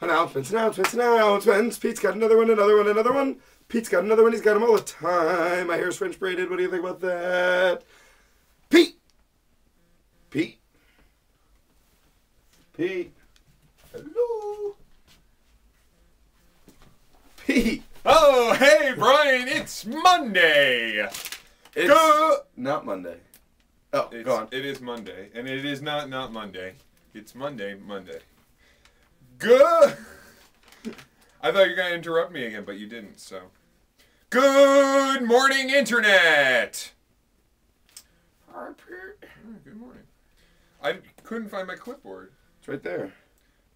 Announcements. Pete's got another one. Pete's got another one. He's got them all the time. My hair's French braided. What do you think about that? Pete. Hello. Pete. Oh, hey, Brian, it's Monday. It's not Monday. Oh, go on. It is Monday, and it is not Monday. It's Monday. Good. I thought you were going to interrupt me again, but you didn't, so. Good morning, Internet. Hi, Pete. Oh, good morning. I couldn't find my clipboard. It's right there.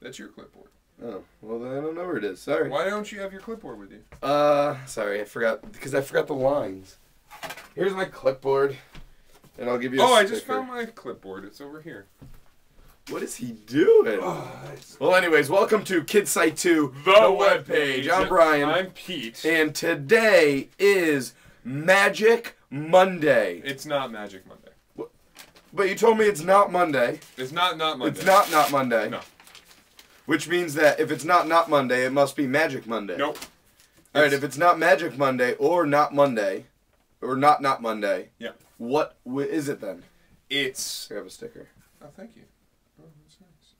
That's your clipboard. Oh, well, then I don't know where it is. Sorry. Why don't you have your clipboard with you? Sorry, I forgot. Because I forgot the lines. Here's my clipboard. And I'll give you a sticker. I just found my clipboard. It's over here. What is he doing? Well, anyways, welcome to Kids Site 2, the Webpage. I'm Brian. I'm Pete. And today is Magic Monday. It's not Magic Monday. But you told me it's not Monday. It's not Monday. It's not Monday. No. Which means that if it's not Monday, it must be Magic Monday. Nope. All right, if it's not Magic Monday or not Monday, or not Monday, yeah. What is it then? It's... I have a sticker. Oh, thank you. Oh, that's nice.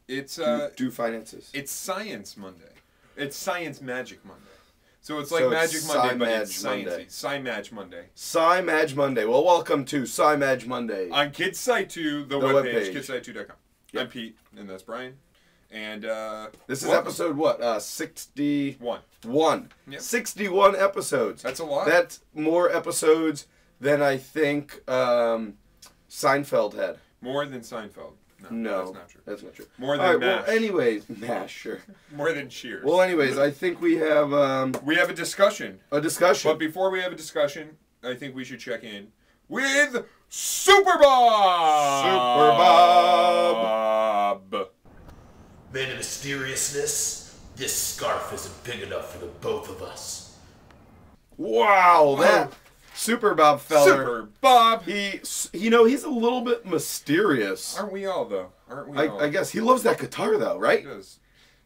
It's, do finances. It's Science Monday. It's Science Magic Monday. So it's like Magic Monday, but it's sciencey. Sci-Mag Monday. Sci-Mag Monday. Well, welcome to Sci-Mag Monday. On Kids Site 2, the webpage, kidsite2.com. Yep. I'm Pete, and that's Brian. And, this is episode what? 61. Yep. 61 episodes. That's a lot. That's more episodes than I think Seinfeld had. More than Seinfeld. No, that's not true. That's not true. More than MASH. Well, anyways, MASH, sure. More than Cheers. Well, anyways, I think we have... we have a discussion. A discussion. But before we have a discussion, I think we should check in with Super Bob! Man of mysteriousness, this scarf isn't big enough for the both of us. Wow, that Super Bob feller. Super Bob. He's a little bit mysterious. Aren't we all, though? Aren't we all? I guess. He loves that guitar, though, right? He does.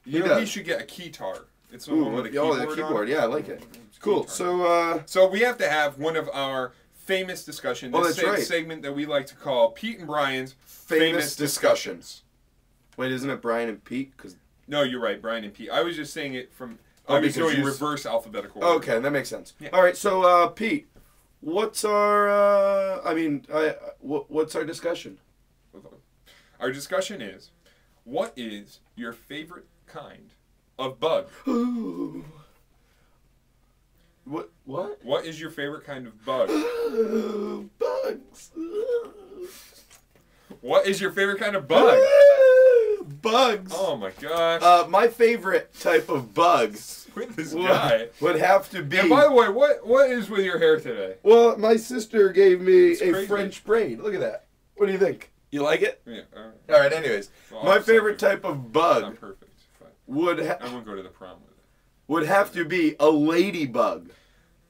You know, he should get a keytar. It's the one with a keyboard. Oh, the keyboard. Yeah, I like it. Cool. So we have to have one of our famous discussions. This segment that we like to call Pete and Brian's famous discussions. Wait, isn't it Bryan and Pete? No, you're right, Bryan and Pete. I was just saying it from... I was doing reverse alphabetical order. Okay, that makes sense. Yeah. All right, so, Pete, what's our... what's our discussion? Our discussion is, what is your favorite kind of bug? Ooh. What? What is your favorite kind of bug? Bugs. What is your favorite kind of bug? Bugs. Oh my gosh. My favorite type of bugs with this guy would have to be... And by the way, what is with your hair today? Well, my sister gave me a French braid. Look at that. What do you think? You like it? Yeah. All right, anyways. Well, my favorite type of bug not perfect, would I won't go to the prom with it. Would have to be a ladybug.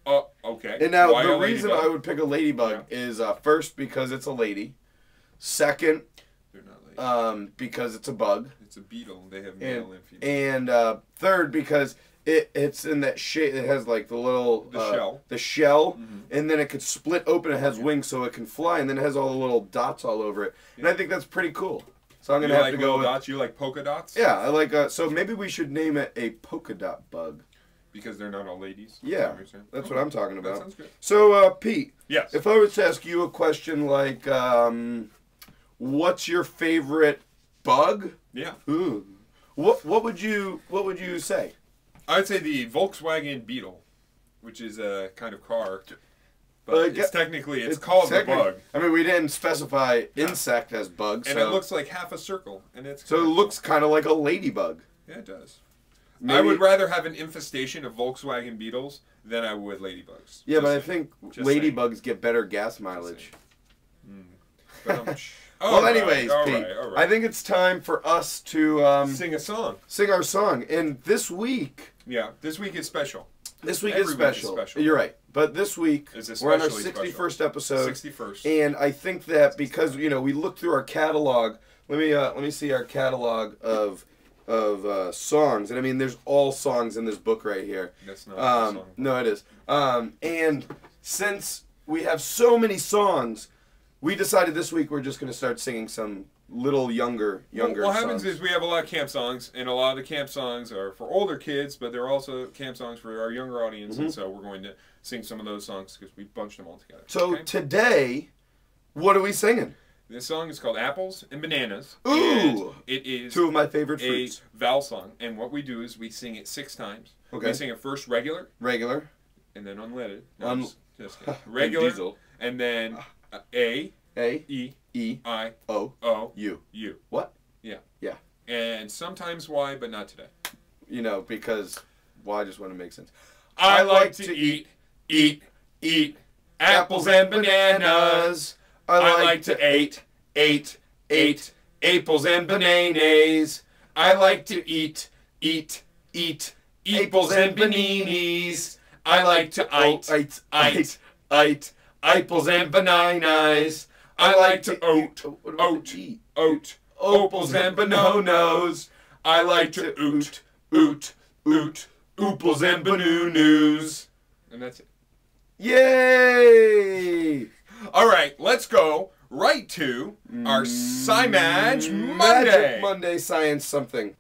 Oh, okay. And now the reason I would pick a ladybug is first because it's a lady. Second, they're not ladies. Because it's a bug. It's a beetle. They have male and female. And third, because it's in that shape. It has like the little shell. The shell, and then it could split open. It has wings, so it can fly, and then it has all the little dots all over it. Yeah. And I think that's pretty cool. So I'm gonna have to go with dots. You like polka dots? Yeah, I like. So maybe we should name it a polka dot bug. Because they're not all ladies? Yeah, that's what I'm talking about. That sounds good. So, Pete. Yes. If I was to ask you a question like, what's your favorite bug? Yeah. Ooh. What would you say? I would say the Volkswagen Beetle, which is a kind of car. But it's called a bug. I mean, we didn't specify insect as bug. And it looks like half a circle. So it looks kind of like a ladybug. Yeah, it does. Maybe. I would rather have an infestation of Volkswagen Beetles than I would ladybugs. Yeah, but I think ladybugs get better gas mileage. Well, anyways, Pete, I think it's time for us to sing a song. Sing our song. And this week... Yeah, this week is special. This week is special. You're right. But this week, we're on our 61st episode. 61st. And I think that because, we looked through our catalog. Let me see our catalog of songs, and I mean, there's all songs in this book right here. That's not a song. No, it is. And since we have so many songs, we decided this week we're just going to start singing some little younger What happens songs. is we have a lot of camp songs, and a lot of the camp songs are for older kids, but they're also camp songs for our younger audience, and so we're going to sing some of those songs because we bunched them all together. So okay? today, what are we singing? This song is called Apples and Bananas. Ooh! And it is Two of my favorite a fruits. vowel song, and what we do is we sing it 6 times. Okay. We sing it first regular, Regular. and then unleaded. No, just kidding. Regular, Diesel. and then A, A. E, E. I, O. O, U. U. What? Yeah. Yeah. And sometimes Y, but not today. You know, because why just want to make sense. I like to eat apples and bananas. I like to eat apples and bananas. I like to eat apples and bananas. I like to eat apples and bananas. I like to oat apples and bananas. I like to oot ooples and bananas. And that's it. Yay! All right, let's go right to our SciMag Monday. Magic Monday Science something.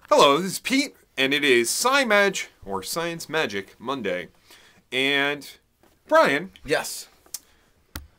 Hello, this is Pete, and it is SciMag, or Science Magic Monday. And Brian, Yes.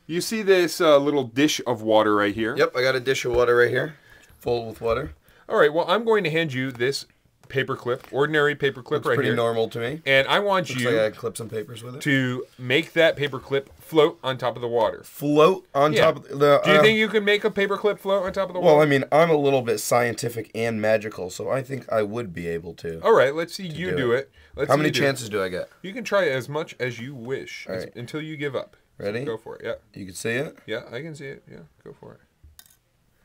you see this little dish of water right here? Yep, I got a dish of water right here, full with water. All right, well, I'm going to hand you this paperclip, ordinary paperclip Looks right pretty here. normal to me. And I want Looks you like I clip some papers with it. to make that paperclip float on top of the water. Float on Yeah. top of the... Do you think you can make a paperclip float on top of the Well, water? I mean, I'm a little bit scientific and magical, so I think I would be able to. All right, let's see you do do it. Let's How see many you do it. chances do I get? You can try as much as you wish All right. until you give up. Ready? So go for it. Yeah. You can see it? Yeah, I can see it. Yeah, go for it.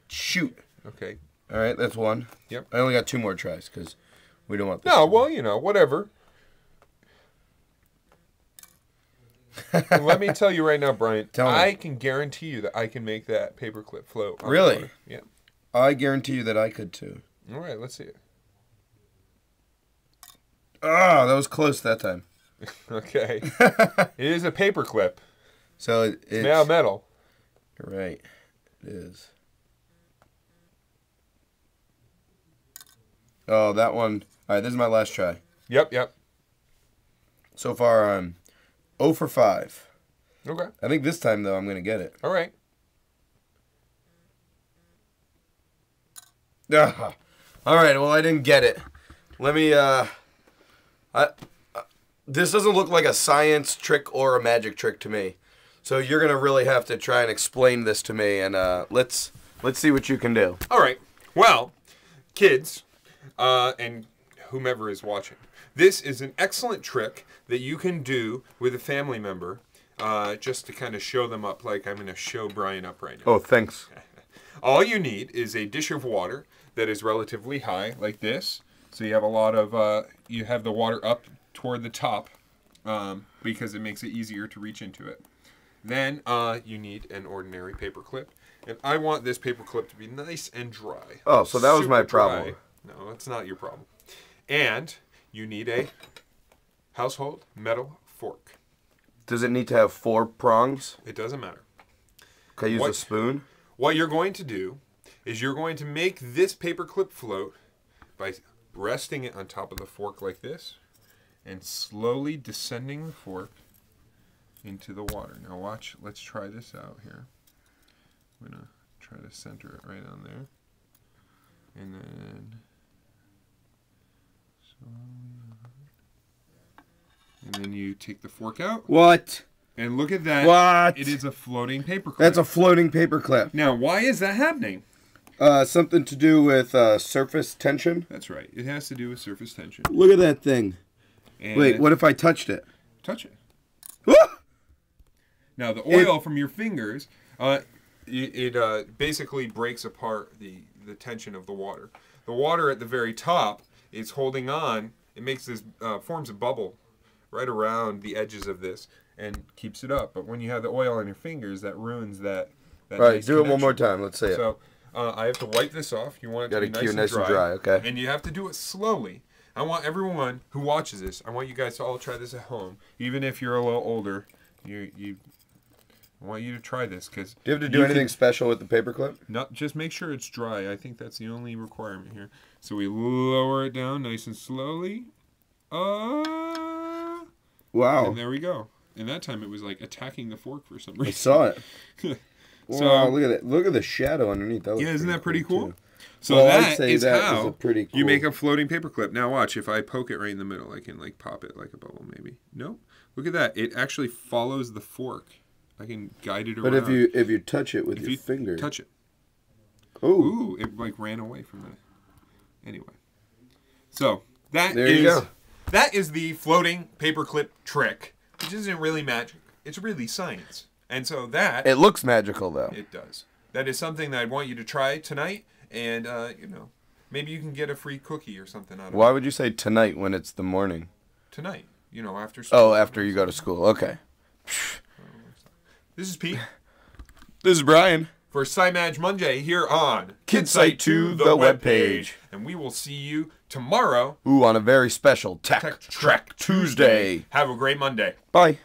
Shoot. Okay. All right, that's one. Yep. I only got 2 more tries, because we don't want this. No, well, you know, whatever. And let me tell you right now, Brian, Tell me. I can guarantee you that I can make that paperclip float. On the Really? water. Yeah. I guarantee you that I could, too. All right, let's see it. Ah, that was close that time. Okay. It is a paperclip. So it's It's made out of metal. You're right. It is. Oh, that one. All right, this is my last try. Yep, yep. So far, I'm 0 for 5. Okay. I think this time, though, I'm going to get it. All right. Ah. All right, well, I didn't get it. Let me, this doesn't look like a science trick or a magic trick to me. So you're going to really have to try and explain this to me, and let's see what you can do. All right. Well, kids, and whomever is watching, this is an excellent trick that you can do with a family member, just to kind of show them up, like I'm going to show Brian up right now. Oh, thanks. All you need is a dish of water that is relatively high, like this. So you have a lot of, you have the water up toward the top, because it makes it easier to reach into it. Then you need an ordinary paper clip. And I want this paper clip to be nice and dry. Oh, so that was my Super dry. problem. No, that's not your problem. And you need a household metal fork. Does it need to have 4 prongs? It doesn't matter. Can I use a spoon? What you're going to do is you're going to make this paper clip float by resting it on top of the fork like this and slowly descending the fork into the water. Now watch, let's try this out here. I'm going to try to center it right on there. And then you take the fork out. What? And look at that. What? It is a floating paper clip. That's a floating paper clip. Now, why is that happening? Something to do with surface tension? That's right. It has to do with surface tension. Look at that thing. And Wait, what if I touched it? touch it. Ah! Now, the oil from your fingers, it basically breaks apart the tension of the water. The water at the very top is holding on. It makes this, forms a bubble right around the edges of this and keeps it up. But when you have the oil on your fingers, that ruins that All right, nice do it one connection. more time. Let's see it. So I have to wipe this off. You want it Gotta to be keep it nice and dry. okay. And you have to do it slowly. I want everyone who watches this, I want you guys to all try this at home. Even if you're a little older, I want you to try this. Cause do you have to do anything special with the paperclip? No, just make sure it's dry. I think that's the only requirement here. So we lower it down nice and slowly. Wow. And there we go. And that time it was like attacking the fork for some reason. I saw it. So wow, look at it. Look at the shadow underneath. That isn't that pretty cool? Too. So well, that I'd say is that how is a pretty cool. you make a floating paperclip. Now watch, if I poke it right in the middle, I can like pop it like a bubble maybe. Nope. Look at that. It actually follows the fork. I can guide it around. But if you touch it with your finger. Touch it. Ooh. It like ran away from that. Anyway. So that there you go. That is the floating paperclip trick, which isn't really magic. It's really science. And so that... It looks magical, though. It does. That is something that I want you to try tonight. And, maybe you can get a free cookie or something out of it. Why would you say tonight when it's the morning? Tonight. After school. Oh, after you go to school. Okay. This is Pete. This is Brian. For SciMag Monday here on KidSite 2, the Webpage. And we will see you tomorrow. Ooh, on a very special Tech Trek Tuesday. Have a great Monday. Bye.